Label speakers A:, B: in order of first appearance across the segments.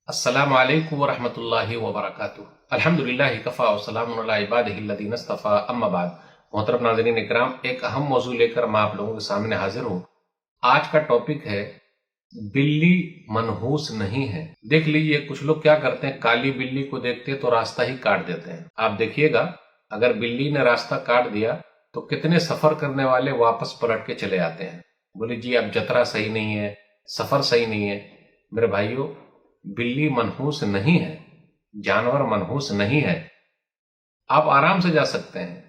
A: السلام علیکم ورحمۃ اللہ وبرکاتہ۔ الحمدللہ کفا وسلام علی عبادہ الذین اصطفیٰ، اما بعد۔ محترم ناظرین اکرام، ایک اہم موضوع لے کر میں آپ لوگوں کے سامنے حاضر ہوں۔ آج کا ٹاپک ہے بلی منحوس نہیں ہے۔ دیکھ لیجئے کچھ لوگ کیا کرتے ہیں، کالی بلی کو دیکھتے تو راستہ ہی کاٹ دیتے ہیں۔ آپ دیکھیے گا اگر بلی نے راستہ کاٹ دیا تو کتنے سفر کرنے والے واپس پلٹ کے چلے آتے ہیں، بولے جی اب جترا صحیح نہیں ہے، سفر صحیح نہیں ہے۔ میرے بھائیوں، بلی منحوس نہیں ہے، جانور منحوس نہیں ہے۔ آپ آرام سے جا سکتے ہیں۔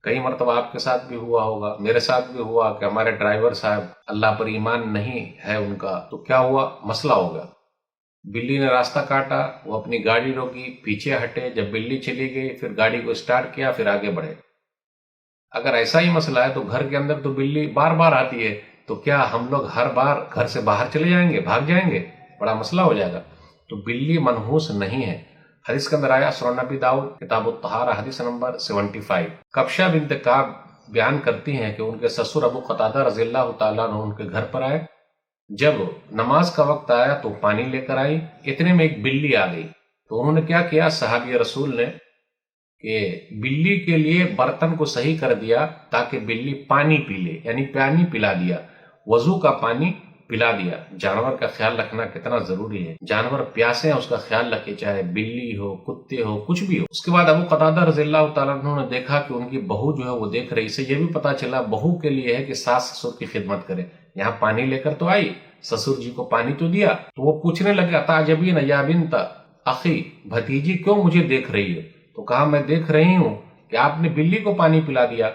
A: کئی مرتبہ آپ کے ساتھ بھی ہوا ہوگا، میرے ساتھ بھی ہوا کہ ہمارے ڈرائیور صاحب اللہ پر ایمان نہیں ہے ان کا، تو کیا ہوا، مسئلہ ہوگا۔ بلی نے راستہ کاٹا، وہ اپنی گاڑی روکی، پیچھے ہٹے، جب بلی چلی گئی پھر گاڑی کو سٹارٹ کیا، پھر آگے بڑھے۔ اگر ایسا ہی مسئلہ ہے تو گھر کے اندر تو بلی بار بار آتی ہے، تو کیا ہم لوگ ہر بار گھر سے باہر چلے جائیں گے، بھاگ جائیں گے؟ بڑا مسئلہ ہو جائے گا۔ تو بلی منحوس نہیں ہے۔ حدیث کے اندر آیا سنن نبی داؤد کتاب الطہارہ حدیث نمبر 75۔ کبشہ بنت کعب بیان کرتی ہیں کہ ان کے سسر ابو قتادہ رضی اللہ تعالیٰ عنہ ان کے گھر پر آئے۔ جب نماز کا وقت آیا تو پانی لے کر آئی، اتنے میں ایک بلی آ گئی۔ تو انہوں نے کیا کیا، صحابی رسول نے کہ بلی کے لیے برتن کو صحیح کر دیا تاکہ بلی پانی پی لے، یعنی پانی پلا دیا، وضو کا پانی پلا دیا۔ جانور کا خیال رکھنا کتنا ضروری ہے۔ جانور پیاسے ہیں، اس کا خیال رکھے، چاہے بلی ہو، کتے ہو، کچھ بھی ہو۔ اس کے بعد ابو قتادہ رضی اللہ تعالیٰ عنہ نے دیکھا کہ ان کی بہو جو ہے وہ دیکھ رہی، سے یہ بھی پتا چلا بہو کے لیے ہے کہ ساس سسر کی خدمت کرے۔ یہاں پانی لے کر تو آئی، سسر جی کو پانی تو دیا، تو وہ پوچھنے لگے اتعجبین یا بنت اخی، بھتیجی کیوں مجھے دیکھ رہی ہے؟ تو کہا میں دیکھ رہی ہوں کہ آپ نے بلی کو پانی پلا دیا۔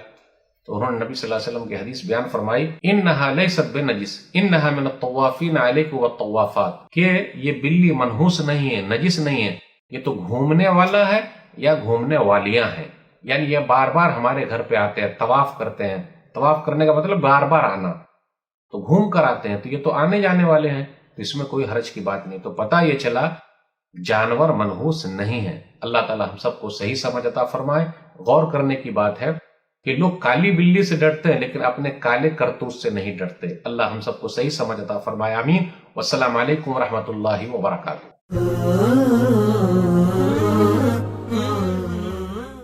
A: تو انہوں نے نبی صلی اللہ علیہ وسلم کی حدیث بیان فرمائی، انہا لیست بنجس انہا من الطوافین علیکم والطوافات، کہ یہ بلی منحوس نہیں ہے، نجس نہیں ہے، یہ تو گھومنے والا ہے یا گھومنے والیاں ہیں، یعنی یہ بار بار ہمارے گھر پہ آتے ہیں، طواف کرتے ہیں۔ طواف کرنے کا مطلب بار بار آنا، تو گھوم کر آتے ہیں، تو یہ تو آنے جانے والے ہیں، تو اس میں کوئی حرج کی بات نہیں۔ تو پتہ یہ چلا جانور منحوس نہیں ہے۔ اللہ تعالی ہم سب کو صحیح سمجھ عطا فرمائے۔ غور کرنے کی بات ہے کہ لوگ کالی بلی سے ڈرتے ہیں لیکن اپنے کالے کرتوت سے نہیں ڈرتے۔ اللہ ہم سب کو صحیح سمجھ عطا فرمائے، آمین۔ والسلام علیکم ورحمۃ اللہ وبرکاتہ۔